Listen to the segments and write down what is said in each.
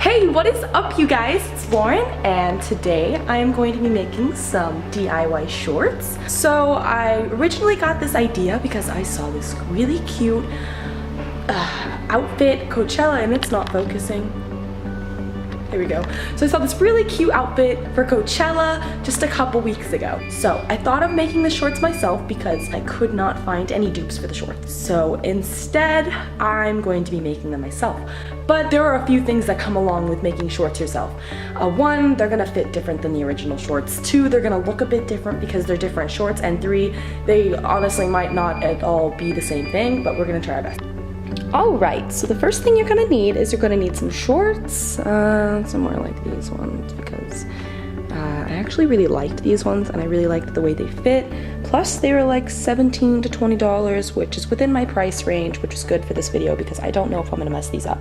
Hey, what is up you guys? It's Lauren and today I am going to be making some DIY shorts. So I originally got this idea because I saw this really cute outfit, Coachella, and it's not focusing. There we go. So I saw this really cute outfit for Coachella just a couple weeks ago. So I thought of making the shorts myself because I could not find any dupes for the shorts. So instead, I'm going to be making them myself. But there are a few things that come along with making shorts yourself. One, they're gonna fit different than the original shorts. Two, they're gonna look a bit different because they're different shorts. And three, they honestly might not at all be the same thing, but we're gonna try our best. Alright, so the first thing you're gonna need is you're gonna need some shorts, somewhere like these ones, because I actually really liked these ones and I really liked the way they fit. Plus they were like $17 to $20, which is within my price range, which is good for this video because I don't know if I'm gonna mess these up.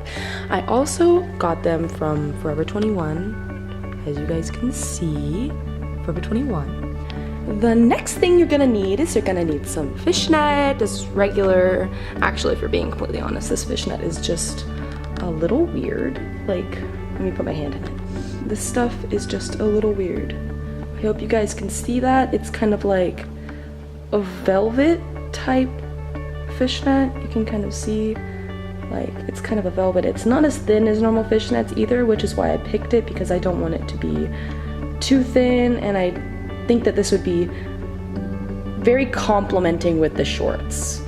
I also got them from Forever 21, as you guys can see, Forever 21. The next thing you're gonna need is you're gonna need some fishnet, just regular. Actually, if you're being completely honest, this fishnet is just a little weird. Like, let me put my hand in it. This stuff is just a little weird. I hope you guys can see that. It's kind of like a velvet type fishnet. You can kind of see, like, it's kind of a velvet. It's not as thin as normal fishnets either, which is why I picked it, because I don't want it to be too thin, and I think that this would be very complimenting with the shorts,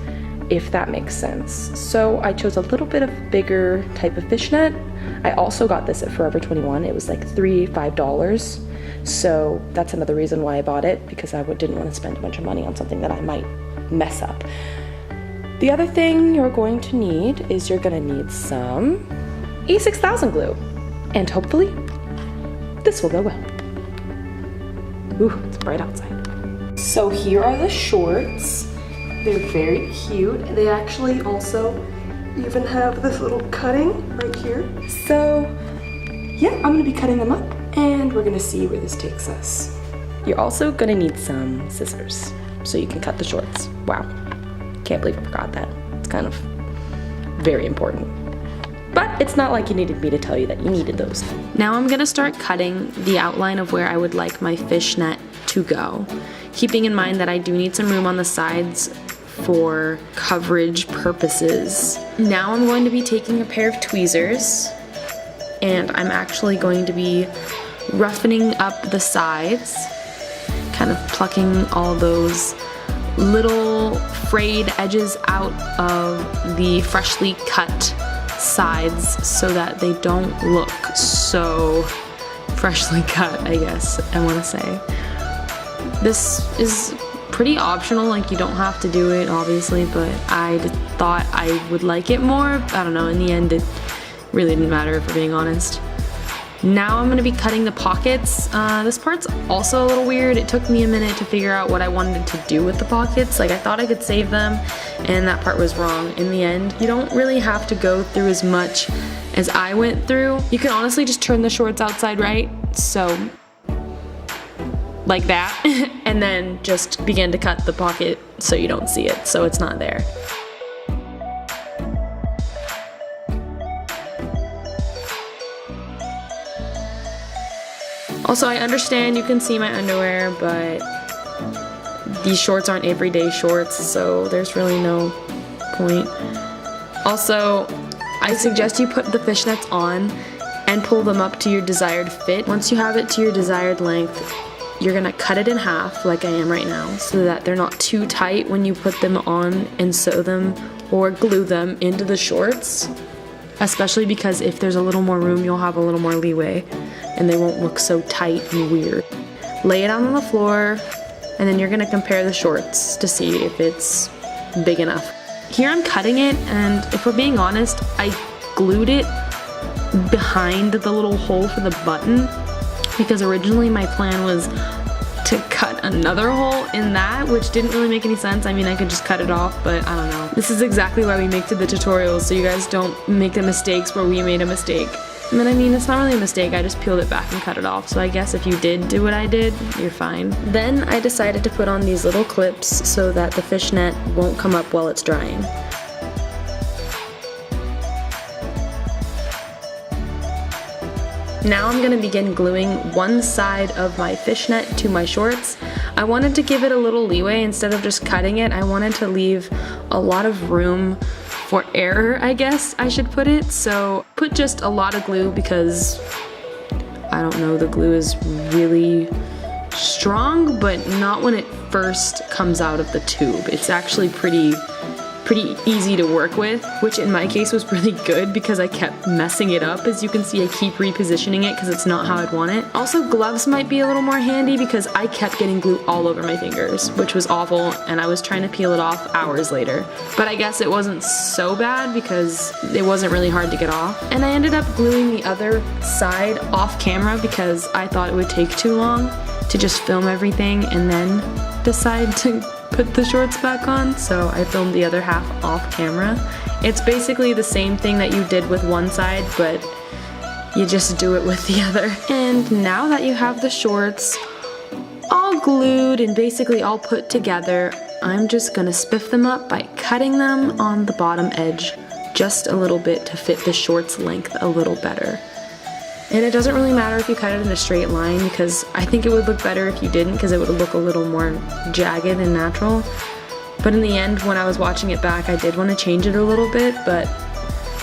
if that makes sense. So I chose a little bit of bigger type of fishnet. I also got this at Forever 21. It was like $5. So that's another reason why I bought it, because I didn't want to spend a bunch of money on something that I might mess up. The other thing you're going to need is you're going to need some E6000 glue, and hopefully this will go well. Ooh, it's bright outside. So here are the shorts. They're very cute. They actually also even have this little cutting right here. So yeah, I'm gonna be cutting them up and we're gonna see where this takes us. You're also gonna need some scissors so you can cut the shorts. Wow, can't believe I forgot that. It's kind of very important. But it's not like you needed me to tell you that you needed those. Now I'm gonna start cutting the outline of where I would like my fishnet to go, keeping in mind that I do need some room on the sides for coverage purposes. Now I'm going to be taking a pair of tweezers and I'm actually going to be roughening up the sides, kind of plucking all those little frayed edges out of the freshly cut sides so that they don't look so freshly cut, I guess I want to say. This is pretty optional, like you don't have to do it obviously, but I thought I would like it more. I don't know, in the end it really didn't matter if we're being honest. Now I'm going to be cutting the pockets. This part's also a little weird. It took me a minute to figure out what I wanted to do with the pockets. Like, I thought I could save them, and that part was wrong. In the end, you don't really have to go through as much as I went through. You can honestly just turn the shorts outside right, so like that, and then just begin to cut the pocket so you don't see it, so it's not there. Also, I understand you can see my underwear, but these shorts aren't everyday shorts, so there's really no point. Also, I suggest you put the fishnets on and pull them up to your desired fit. Once you have it to your desired length, you're gonna cut it in half, like I am right now, so that they're not too tight when you put them on and sew them or glue them into the shorts. Especially because if there's a little more room, you'll have a little more leeway and they won't look so tight and weird. Lay it out on the floor and then you're gonna compare the shorts to see if it's big enough. Here I'm cutting it, and if we're being honest, I glued it behind the little hole for the button because originally my plan was to cut another hole in that, which didn't really make any sense. I mean, I could just cut it off, but I don't know. This is exactly why we make the tutorials, so you guys don't make the mistakes where we made a mistake. But I mean, it's not really a mistake, I just peeled it back and cut it off, so I guess if you did do what I did, you're fine. Then I decided to put on these little clips so that the fishnet won't come up while it's drying. Now I'm gonna begin gluing one side of my fishnet to my shorts. I wanted to give it a little leeway instead of just cutting it. I wanted to leave a lot of room for error, I guess I should put it. So put just a lot of glue because, I don't know, the glue is really strong, but not when it first comes out of the tube. It's actually pretty easy to work with, which in my case was really good because I kept messing it up. As you can see, I keep repositioning it because it's not how I'd want it. Also, gloves might be a little more handy because I kept getting glue all over my fingers, which was awful, and I was trying to peel it off hours later. But I guess it wasn't so bad because it wasn't really hard to get off. And I ended up gluing the other side off camera because I thought it would take too long to just film everything and then decide to put the shorts back on, so I filmed the other half off camera. It's basically the same thing that you did with one side, but you just do it with the other. And now that you have the shorts all glued and basically all put together, I'm just gonna spiff them up by cutting them on the bottom edge just a little bit to fit the shorts length a little better. And it doesn't really matter if you cut it in a straight line because I think it would look better if you didn't because it would look a little more jagged and natural. But in the end, when I was watching it back, I did want to change it a little bit, but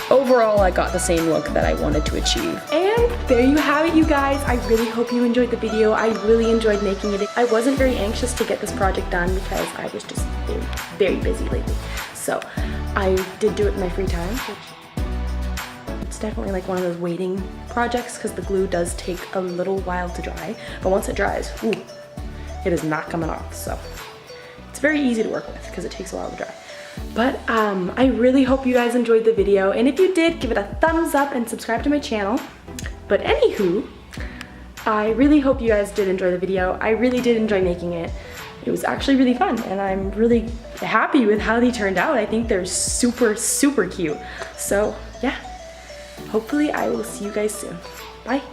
overall I got the same look that I wanted to achieve. And there you have it, you guys. I really hope you enjoyed the video. I really enjoyed making it. I wasn't very anxious to get this project done because I was just very busy lately. So I did do it in my free time. It's definitely like one of those waiting projects because the glue does take a little while to dry, but once it dries, ooh, it is not coming off. So it's very easy to work with because it takes a while to dry. But I really hope you guys enjoyed the video, and if you did, give it a thumbs up and subscribe to my channel. But anywho, I really hope you guys did enjoy the video. I really did enjoy making it. It was actually really fun, and I'm really happy with how they turned out. I think they're super cute. So yeah. Hopefully I will see you guys soon. Bye.